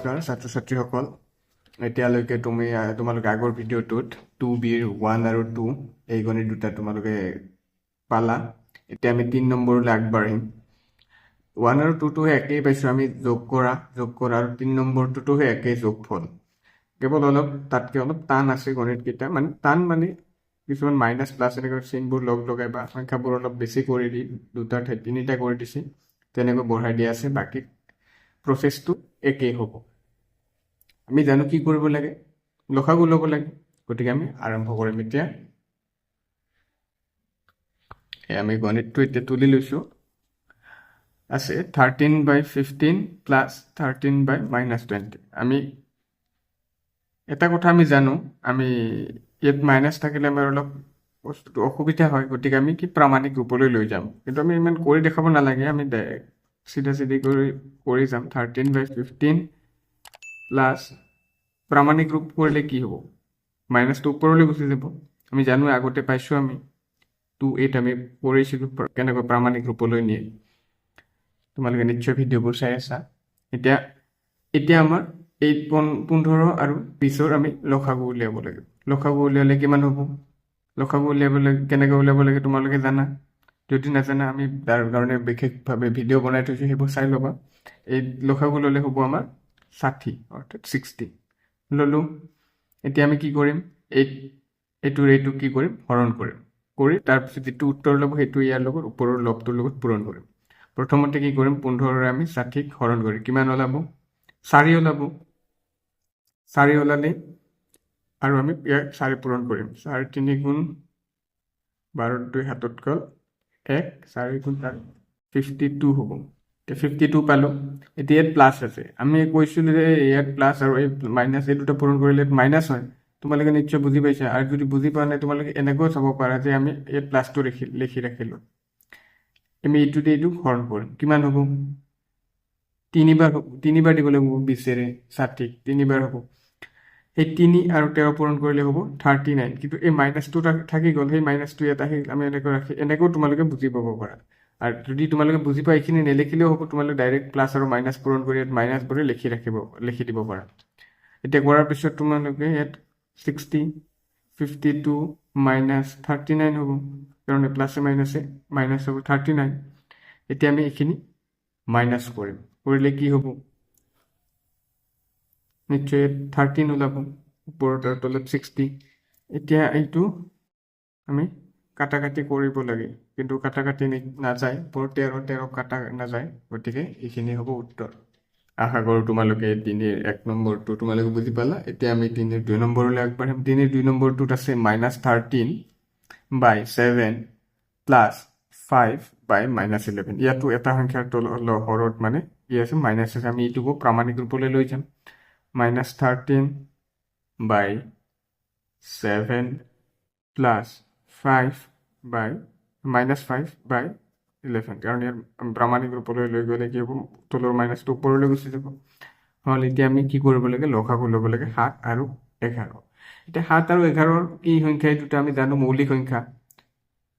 নমস্কাৰ ছাত্ৰ ছাত্ৰীসকল এতিয়ালৈকে তোমালোকে আগৰ ভিডিঅ'টোত 2Bৰ 1 আৰু 2 এই গণিত দুটা তোমালোকে পালা। এতিয়া আমি 3 নম্বৰলৈ আগবাঢ়িম। 1 আৰু 2টো একেই পাইছোঁ আমি যোগ কৰা আৰু 3 নম্বৰটোতো একেই যোগফল, কেৱল তাতকৈ অলপ টান আছে গণিতকেইটা। মানে টান মানে কিছুমান মাইনাছ প্লাছ এনেকৈ চিনবোৰ লগাই বা সংখ্যাবোৰ অলপ বেছি কৰি দি দুটাৰ ঠাইত 3টা কৰি দিছে, তেনেকৈ বঢ়াই দিয়া আছে। বাকী প্ৰচেছটো একেই হ'ব। আমি জানো কি কৰিব লাগে, লসাগু ল'ব লাগে। গতিকে আমি আৰম্ভ কৰিম এতিয়া। আমি গণিতটো এতিয়া তুলি লৈছোঁ। আছে 13/15 প্লাছ 13/-20। আমি এটা কথা আমি জানো, আমি ইয়াত মাইনাছ থাকিলে আমাৰ অলপ বস্তুটো অসুবিধা হয়। গতিকে আমি কি প্ৰামাণিক ৰূপলৈ লৈ যাম, কিন্তু আমি ইমান কৰি দেখাব নালাগে। আমি চিধা কৰি যাম। 13/15 প্লাছ প্ৰামাণিক ৰূপ কৰিলে কি হ'ব, মাইনাছটো ওপৰলৈ গুচি যাব। আমি জানো আগতে পাইছোঁ আমি 2/8 আমি কৰিছিলোঁ কেনেকৈ প্ৰামাণিক ৰূপলৈ নিয়ে। তোমালোকে নিশ্চয় ভিডিঅ'বোৰ চাই আছা। এতিয়া আমাৰ এই 15 আৰু 20ৰ আমি লসাগু উলিয়াব লাগে। লসাগু উলিয়ালে কিমান হ'ব? লসাগু কেনেকৈ উলিয়াব লাগে তোমালোকে জানা। যদি নাজানা আমি তাৰ কাৰণে বিশেষভাৱে ভিডিঅ' বনাই থৈছোঁ, সেইবোৰ চাই ল'বা। এই লসাগু ল'লে হ'ব আমাৰ 60 অৰ্থাৎ 60 ল'লোঁ। এতিয়া আমি কি কৰিম, এইটো কি কৰিম, হৰণ কৰিম। কৰি তাৰপিছত যিটো উত্তৰ ল'ব সেইটো ইয়াৰ লগত ওপৰৰ লবটোৰ লগত পূৰণ কৰিম। প্ৰথমতে কি কৰিম, 15ৰে আমি 60ক হৰণ কৰিম। কিমান ওলাব? 4 ওলাব। 4 ওলালে আৰু আমি ইয়াক 4 পূৰণ কৰিম। 4 3 গুণ 12 2 হাতত গ'ল 1, 4 গুণ 4 52 হ'ব। এতিয়া 52 পালোঁ। এতিয়া ইয়াত প্লাছ আছে। আমি কৈছিলোঁ যে ইয়াত প্লাছ আৰু এই মাইনাছ এই দুটা পূৰণ কৰিলে মাইনাছ হয়। তোমালোকে নিশ্চয় বুজি পাইছা। আৰু যদি বুজি পোৱা নাই তোমালোকে এনেকৈও চাব পাৰা যে আমি ইয়াত প্লাছটো লিখি ৰাখিলোঁ। আমি এইটো হৰণ কৰিম। কিমান হ'ব? 3বাৰ দিব লাগিব। 20ৰে 60ক 3বাৰ হ'ব। সেই 3 আৰু 13 পূৰণ কৰিলে হ'ব 39। কিন্তু এই মাইনাছটো থাকি গ'ল, সেই মাইনাছটো ইয়াত আহিল। আমি এনেকৈও তোমালোকে বুজি পাব পাৰা। আৰু যদি তোমালোকে বুজি পোৱা এইখিনি নেলিখিলেও হ'ব, তোমালোকে ডাইৰেক্ট প্লাছ আৰু মাইনাছ পূৰণ কৰি ইয়াত মাইনাছবোৰে লিখি দিব পাৰা। এতিয়া কৰাৰ পিছত তোমালোকে ইয়াত 60 52 মাইনাছ 39 হ'ব, কাৰণ প্লাছে মাইনাছে মাইনাছ হ'ব 39। এতিয়া আমি এইখিনি মাইনাছ কৰিম। কৰিলে কি হ'ব? নিশ্চয় 13 ওলাব, ওপৰত আৰু তলত 60। এতিয়া এইটো আমি কাটাকাটি কৰিব লাগে, কিন্তু কাটাকাটি নাযায়। ওপৰত 13 কাটা নাযায়। গতিকে এইখিনি হ'ব উত্তৰ। আশা কৰোঁ তোমালোকে 3ৰ 1 নম্বৰটো তোমালোকে বুজি পালা। এতিয়া আমি 3ৰ 2 নম্বৰলৈ আগবাঢ়িম। 3ৰ 2 নম্বৰটোত আছে -13/7 প্লাছ 5/-11। ইয়াতো এটা সংখ্যাৰ হৰত মানে কি আছে, মাইনাছ আছে। আমি এইটোকো প্ৰামাণিক ৰূপলৈ লৈ যাম। -13/7 প্লাছ 5/-11, কাৰণ ইয়াৰ প্ৰামাণিক ৰূপলৈ লৈ গ'লে কি হ'ব, তলৰ মাইনাছটো ওপৰলৈ গুচি যাব। হ'ল এতিয়া আমি কি কৰিব লাগে, লসাগু ল'ব লাগে 7 আৰু 11। এতিয়া 7 আৰু 11ৰ কি সংখ্যা, এই দুটা আমি জানো মৌলিক সংখ্যা।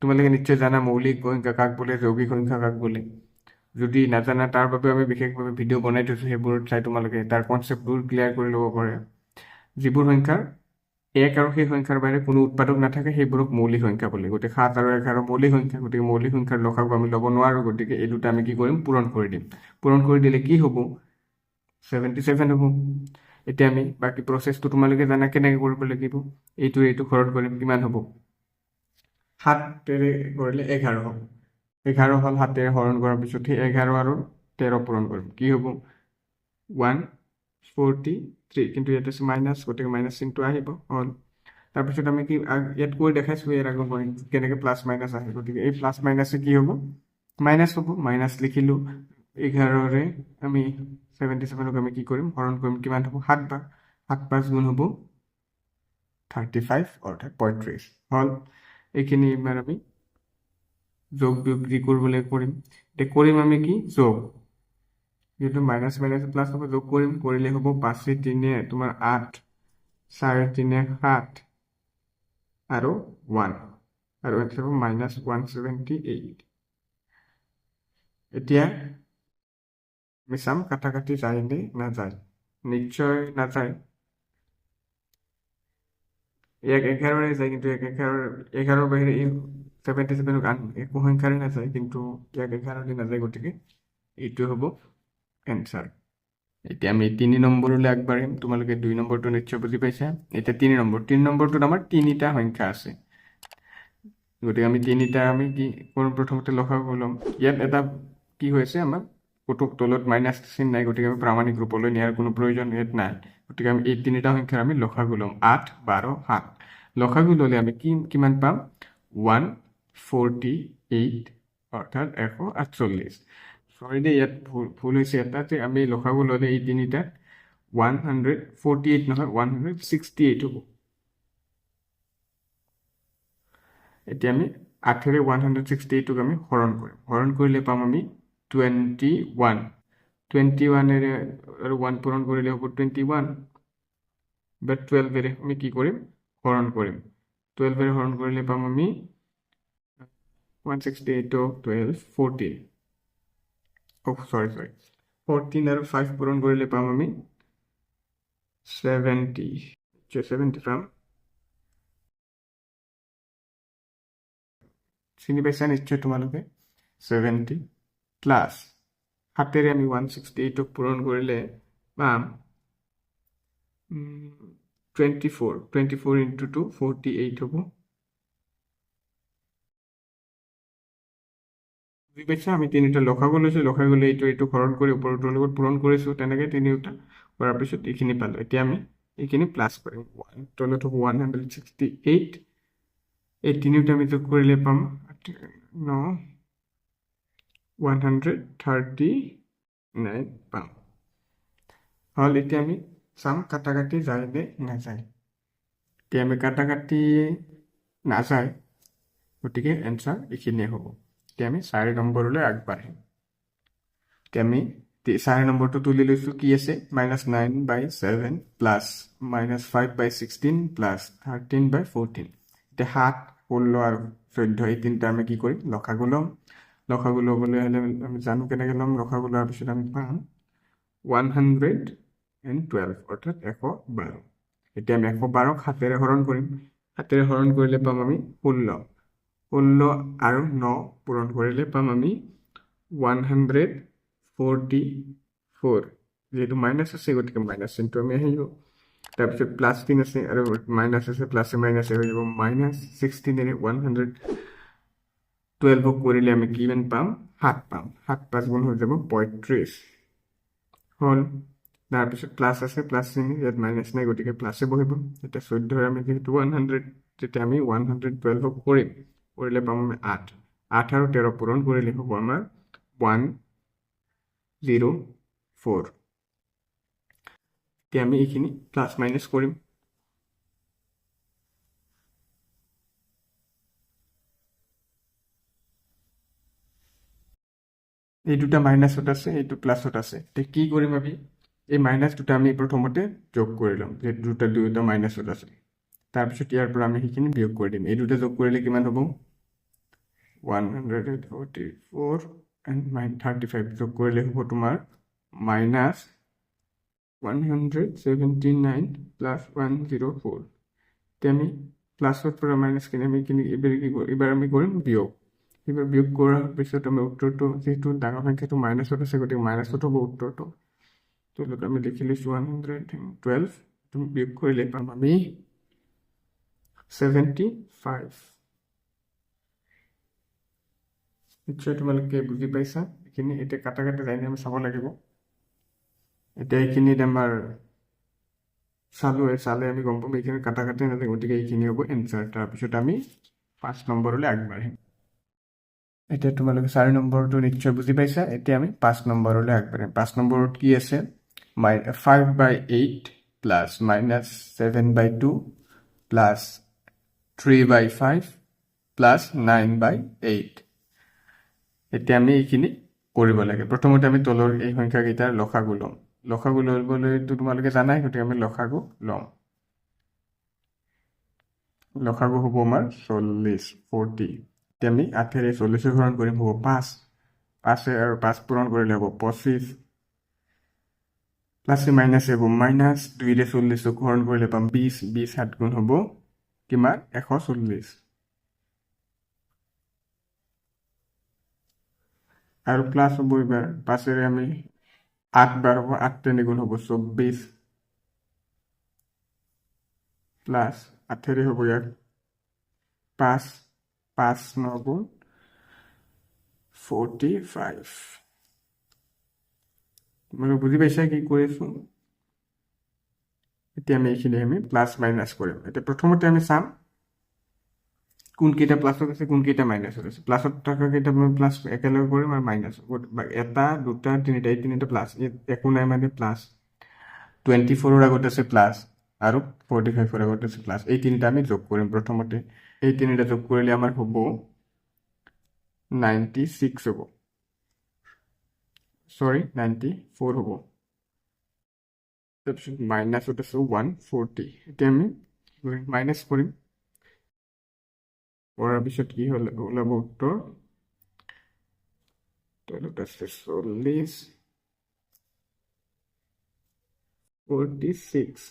তোমালোকে নিশ্চয় জানা মৌলিক সংখ্যা কাক বোলে, যৌগিক সংখ্যা কাক বোলে। যদি নাজানা তাৰ বাবে আমি বিশেষভাৱে ভিডিঅ' বনাই থৈছোঁ, সেইবোৰত চাই তোমালোকে তাৰ কনচেপ্টবোৰ ক্লিয়াৰ কৰি ল'ব পাৰে। যিবোৰ সংখ্যাৰ 1 আৰু সেই সংখ্যাৰ বাহিৰে কোনো উৎপাদক নাথাকে সেইবোৰক মৌলিক সংখ্যা বোলে। গতিকে 7 আৰু 11 মৌলিক সংখ্যা। গতিকে মৌলিক সংখ্যাৰ লসাগু আমি ল'ব নোৱাৰোঁ। গতিকে এই দুটা আমি কি কৰিম, পূৰণ কৰি দিম। পূৰণ কৰি দিলে কি হ'ব? 77 হ'ব। এতিয়া আমি বাকী প্ৰচেছটো তোমালোকে জানা কেনেকৈ কৰিব লাগিব। এইটো হৰণ কৰিম। কিমান হ'ব? 7ৰে কৰিলে 11 হ'ব। 11 হ'ল। 7ৰে হৰণ কৰাৰ পিছত সেই 11 আৰু 13 পূৰণ কৰিম। কি হ'ব? 143। কিন্তু ইয়াত আছে মাইনাছ, গতিকে মাইনাছ চিনটো আহিব। হ'ল। তাৰপিছত আমি কি ইয়াত কৈ দেখাইছোঁ ইয়াৰ আগৰ কেনেকৈ প্লাছ মাইনাছ আহে। গতিকে এই প্লাছ মাইনাছে কি হ'ব? মাইনাছ হ'ব। মাইনাছ লিখিলোঁ। 11ৰে আমি 77ক আমি কি কৰিম, হৰণ কৰিম। কিমান হ'ব? 7 বাৰ। 7 5 গুণ হ'ব 35 অৰ্থাৎ 35। হ'ল। এইখিনি ইমান আমি যোগ বিয়োগ কৰিবলৈ কৰিম। এতিয়া কৰিম আমি কি, যোগ। যিহেতু মাইনাছ মাইনাছ প্লাছ হ'ব, যোগ কৰিম। কৰিলে হ'ব 5 3 তোমাৰ 8, 4 3 7 আৰু 1, আৰু এanswer হ'ব -178। এতিয়া আমি চাম কাটাকাটি যায় নে নাযায়। নিশ্চয় নাযায়, 1-11 যায়, কিন্তু 11 বাহিৰে এই 77 একো সংখ্যাৰে নাযায়, কিন্তু 11 নাযায়, গতিকে এইটো হ'ব এনচাৰ। এতিয়া আমি 3 নম্বৰলৈ আগবাঢ়িম। তোমালোকে 2 নম্বৰটো নিশ্চয় বুজি পাইছা। এতিয়া 3 নম্বৰটোত আমাৰ 3টা সংখ্যা আছে, গতিকে আমি 3টা আমি কি কৰিম, প্ৰথমতে লসাগু ল'ম। ইয়াত এটা কি হৈছে, আমাৰ ক'তো তলত মাইনাছ চিন নাই, গতিকে আমি প্ৰামাণিক ৰূপলৈ নিয়াৰ কোনো প্ৰয়োজন ইয়াত নাই। গতিকে আমি এই 3টা সংখ্যাৰ আমি লসাগু ল'ম, 8, 12, 7। লসাগু ল'লে আমি কিমান পাম, 148, অৰ্থাৎ 148। চৰি দেই, ইয়াত ভুল হৈছে এটা, যে আমি লসাগু ল'লে এই 3টাত 148 নহয়, 168 হ'ব। এতিয়া আমি 8ৰে 168ক আমি হৰণ কৰিম। হৰণ কৰিলে পাম আমি 21। 21ৰে আৰু 1 পূৰণ কৰিলে হ'ব 21, বা 12ৰে আমি কি কৰিম, হৰণ কৰিম। 12ৰে হৰণ কৰিলে পাম আমি 168ক 12, 14। চৰি 14 আৰু 5 পূৰণ কৰিলে পাম আমি 70। 70 পাম। চিনি পাইছা নিশ্চয় তোমালোকে। 70 প্লাছ 7ৰে আমি 168ক পূৰণ কৰিলে পাম 24। 24 ইনটু 2, 48 হ'ব। বুজি পাইছা, আমি 3টা লসাগু লৈছোঁ, লসাগু লৈ এইটো হৰণ কৰি ওপৰটোৰ লগত পূৰণ কৰিছোঁ, তেনেকৈ 3টা কৰাৰ পিছত এইখিনি পালোঁ। এতিয়া আমি এইখিনি প্লাছ কৰিম, তলত হ'ব 168, এই 3টা আমি যোগ কৰিলে পাম 139 পাম। হ'ল, এতিয়া আমি চাম কাটাকাটি যায় নে নাযায়। এতিয়া আমি কাটাকাটি নাযায়, গতিকে এনচাৰ এইখিনিয়ে হ'ব। এতিয়া আমি 4 নম্বৰলৈ আগবাঢ়িম। এতিয়া আমি 4 নম্বৰটো তুলি লৈছোঁ, কি আছে, -9/7 প্লাছ -5/16 প্লাছ 13/14। এতিয়া 7, 16 আৰু 14 এই 3টা আমি কি কৰিম, লসাগু ল'ম। লসাগু ল'বলৈ হ'লে আমি জানো কেনেকৈ ল'ম। লসাগু লোৱাৰ পিছত আমি পাম 112, অৰ্থাৎ 112। এতিয়া আমি 112ক 7ৰে হৰণ কৰিম। 7ৰে হৰণ কৰিলে পাম আমি 16। 16 আৰু 9 পূৰণ কৰিলে পাম আমি 144। যিহেতু মাইনাছ আছে, গতিকে মাইনাছ চিনটো আমি আহিব। তাৰপিছত প্লাছ 3 আছে আৰু মাইনাছ আছে, প্লাছে মাইনাছে হৈ যাব -16ৰে 112ক কৰিলে আমি কিমান পাম, 7 পাম। 7 5 গুণ হৈ যাব 35 হ'ল। তাৰপিছত প্লাছ আছে, প্লাছ চিন, ইয়াত মাইনাছ নাই, গতিকে প্লাছে বহিব। এতিয়া 14ৰে আমি যিহেতু 100, যেতিয়া আমি 112ক কৰিলে পাম আমি 8। 8 আৰু 13 পূৰণ কৰিলে হ'ব আমাৰ 104। এতিয়া আমি এইখিনি প্লাছ মাইনাছ কৰিম। এই দুটা মাইনাছত আছে, এইটো প্লাছত আছে। এতিয়া কি কৰিম, আমি এই মাইনাছ দুটা আমি প্ৰথমতে যোগ কৰি ল'ম, যিহেতু দুটা মাইনাছত আছে। তাৰপিছত ইয়াৰ পৰা আমি সেইখিনি বিয়োগ কৰি দিম। এই দুটা যোগ কৰিলে কিমান হ'ব, 144 and -35 যোগ কৰিলে হ'ব তোমাৰ -179 প্লাছ 104। এতিয়া আমি প্লাছৰ পৰা মাইনাছখিনি আমি এইবাৰ আমি কৰিম বিয়োগ। এইবাৰ বিয়োগ কৰাৰ পিছত আমি উত্তৰটো, যিহেতু ডাঙৰ সংখ্যাটো মাইনাছত আছে, গতিকে মাইনাছত হ'ব উত্তৰটো। তলত আমি লিখি লৈছোঁ 112, বিয়োগ কৰিলে পাম আমি 75। নিশ্চয় তোমালোকে বুজি পাইছা এইখিনি। এতিয়া কাটাকাটি লাইনে আমি চাব লাগিব। এতিয়া এইখিনিত আমাৰ চালে আমি গম পাম এইখিনি কাটাকাটি নাযায়, গতিকে এইখিনি হ'ব এনচাৰ। তাৰপিছত আমি 5 নম্বৰলৈ আগবাঢ়িম। এতিয়া তোমালোকে 4 নম্বৰটো নিশ্চয় বুজি পাইছা। এতিয়া আমি 5 নম্বৰলৈ আগবাঢ়িম। 5 নম্বৰত কি আছে, 5/8 প্লাছ -7/2 প্লাছ 3/5 প্লাছ 9/8। এতিয়া আমি এইখিনি কৰিব লাগে। প্ৰথমতে আমি তলৰ এই সংখ্যাকেইটাৰ লসাগু ল'ম। লসাগু ল'বলৈতো তোমালোকে জানাই, গতিকে আমি লসাগু ল'ম। লসাগু হ'ব আমাৰ 40। এতিয়া আমি 8ৰে 40ক হৰণ কৰিম, হ'ব 5। 5 আৰু 5 পূৰণ কৰিলে হ'ব 25। প্লাছে মাইনাছে হ'ব মাইনাছ 2ৰে 40 হৰণ কৰিলে পাম 20 20 7 গুণ হ'ব কিমান 140 আৰু প্লাছ হ'ব এইবাৰ 5ৰে আমি 8 বাৰ হ'ব 8 3 গুণ হ'ব 24 প্লাছ 8ৰে হ'ব ইয়াত 5 5 9 গুণ 45 তোমালোকে বুজি পাইছা কি কৰিছোঁ এতিয়া আমি এইখিনি আমি প্লাছ মাইনাছ কৰিম এতিয়া প্ৰথমতে আমি চাম কোনকেইটা প্লাছত আছে কোনকেইটা মাইনাছত আছে প্লাছত থকাকেইটা আমি প্লাছ একেলগে কৰিম আৰু মাইনাছ এটা দুটা তিনিটা এই তিনিটা প্লাছ একো নাই মানে প্লাছ 24ৰ আগত আছে প্লাছ আৰু 45ৰ আগত আছে প্লাছ এই তিনিটা আমি যোগ কৰিম প্ৰথমতে এই তিনিটা যোগ কৰিলে আমাৰ হ'ব 96 হ'ব সৰি 94 হ'ব তাৰপিছত মাইনাছত আছে 140 এতিয়া আমি মাইনাছ কৰিম কৰাৰ পিছত কি হ'ল ওলাব উত্তৰ তলত আছে 40 46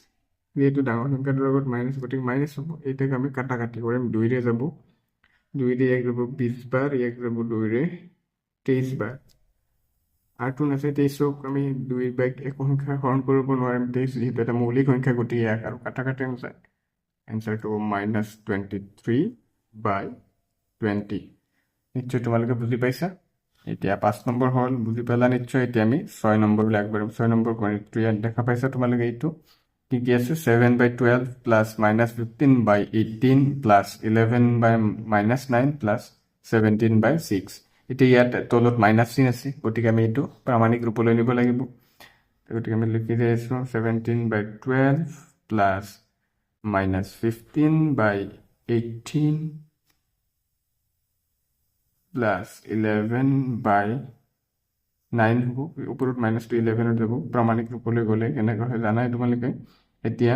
যেহেতু ডাঙৰ সংখ্যাটোৰ আগত মাইনাছ গতিকে মাইনাছ হ'ব এইটাক আমি কাটাকাটি কৰিম 2ৰে যাব 2ৰে 1 যাব 20 বাৰ 1 যাব 2ৰে 23 বাৰ আৰু আছে 23ক আমি 2 বাই একো সংখ্যা হৰণ কৰিব নোৱাৰিম 23 যেহেতু এটা মৌলিক সংখ্যা গতিকে ইয়াক আৰু কাটাকাটি অনুযায়ী এনচাৰটো -23 বাই 20 নিশ্চয় তোমালোকে বুজি পাইছা এতিয়া 5 নম্বৰ হ'ল বুজি পালা নিশ্চয় এতিয়া আমি 6 নম্বৰলৈ আগবাঢ়িম 6 নম্বৰ গণিতটো ইয়াত দেখা পাইছা তোমালোকে এইটো কি কি আছে 7 বাই 12 প্লাছ -15 বাই 18 প্লাছ 11 বাই -9 প্লাছ 17 বাই 6 এতিয়া ইয়াত তলত মাইনাছ চিন আছে গতিকে আমি এইটো প্ৰামাণিক ৰূপলৈ নিব লাগিব গতিকে আমি লিখি দিছোঁ 17 বাই 12 প্লাছ -15 বাই 18 প্লাছ 11 বাই 9 হ'ব ওপৰত মাইনাছটো 11ত যাব প্ৰামাণিক ৰূপলৈ গ'লে কেনেকৈ হয় জানাই তোমালোকে এতিয়া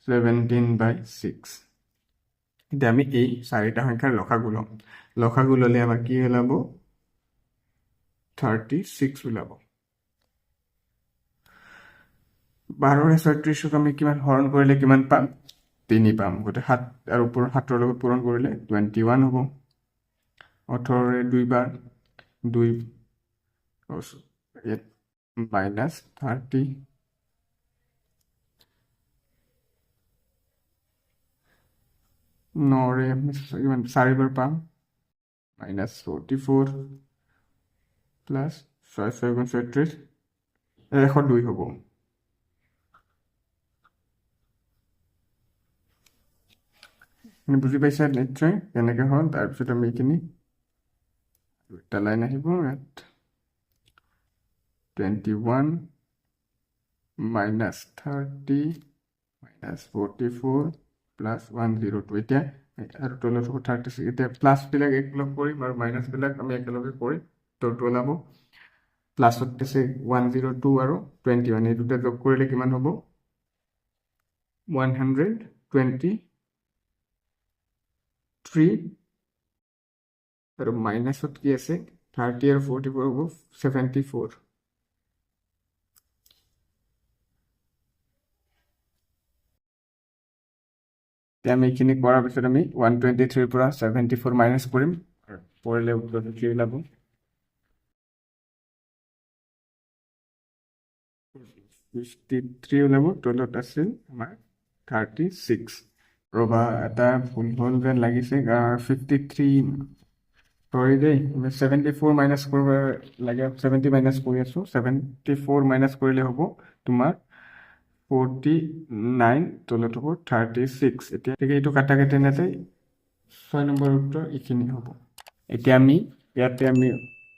17 বাই 6 এতিয়া আমি এই চাৰিটা সংখ্যাৰ লসাগু ল'ম লসাগু ল'লে আমাৰ কি ওলাব 36 ওলাব 12ৰে 36ক আমি কিমান হৰণ কৰিলে কিমান পাম 3 পাম গতিকে 7 আৰু ওপৰৰ 7ৰ লগত পূৰণ কৰিলে 21 হ'ব 18ৰে 2 বাৰ 2 -30 9ৰে কিমান 4 বাৰ পাম -44 প্লাছ 6 6 গুণ 36 102 হ'ব বুজি পাইছা নিশ্চয় কেনেকৈ হ'ল তাৰপিছত আমি এইখিনি এটা লাইন আহিব ইয়াত 21 -30 -44 প্লাছ 102 এতিয়া আৰু তলত হ'ব 36 এতিয়া প্লাছবিলাক একেলগ কৰিম আৰু মাইনাছবিলাক আমি একেলগে কৰিম উত্তৰটো ওলাব প্লাছত আছে 102 আৰু 21 এই দুটা যোগ কৰিলে কিমান হ'ব 123 আৰু মাইনাছত কি আছে 30 আৰু 44 হ'ব 74 এতিয়া আমি এইখিনি কৰাৰ পিছত আমি 123ৰ পৰা 74 মাইনাছ কৰিম কৰিলে উত্তৰটো কি ওলাব 53 ওলাব তলত আছিল আমাৰ 36 ৰবা এটা ভুল হ'ল যেন লাগিছে 53 সৰি দেই 74 মাইনাছ কৰিব লাগে 70 মাইনাছ কৰি আছোঁ 74 মাইনাছ কৰিলে হ'ব তোমাৰ 49 তলত হ'ব 36 এতিয়া এইটো কাটাকাটি নাযায় 6 নম্বৰ উত্তৰ এইখিনি হ'ব এতিয়া আমি ইয়াতে আমি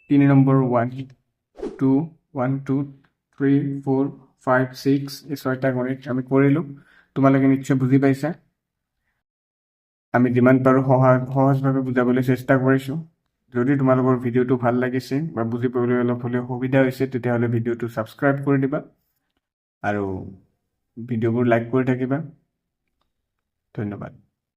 3 নম্বৰ 1 2 1 2 3 4 5 6 এই 6টা গণিত আমি কৰিলোঁ তোমালোকে নিশ্চয় বুজি পাইছা আমি যিমান পাৰোঁ সহজভাৱে বুজাবলৈ চেষ্টা কৰিছোঁ যদি তোমালোকৰ ভিডিঅ'টো ভাল লাগিছে বা বুজি পাবলৈ অলপ হ'লেও সুবিধা হৈছে তেতিয়াহ'লে ভিডিঅ'টো ছাবস্ক্ৰাইব কৰি দিবা আৰু ভিডিঅ'বোৰ লাইক কৰি থাকিবা ধন্যবাদ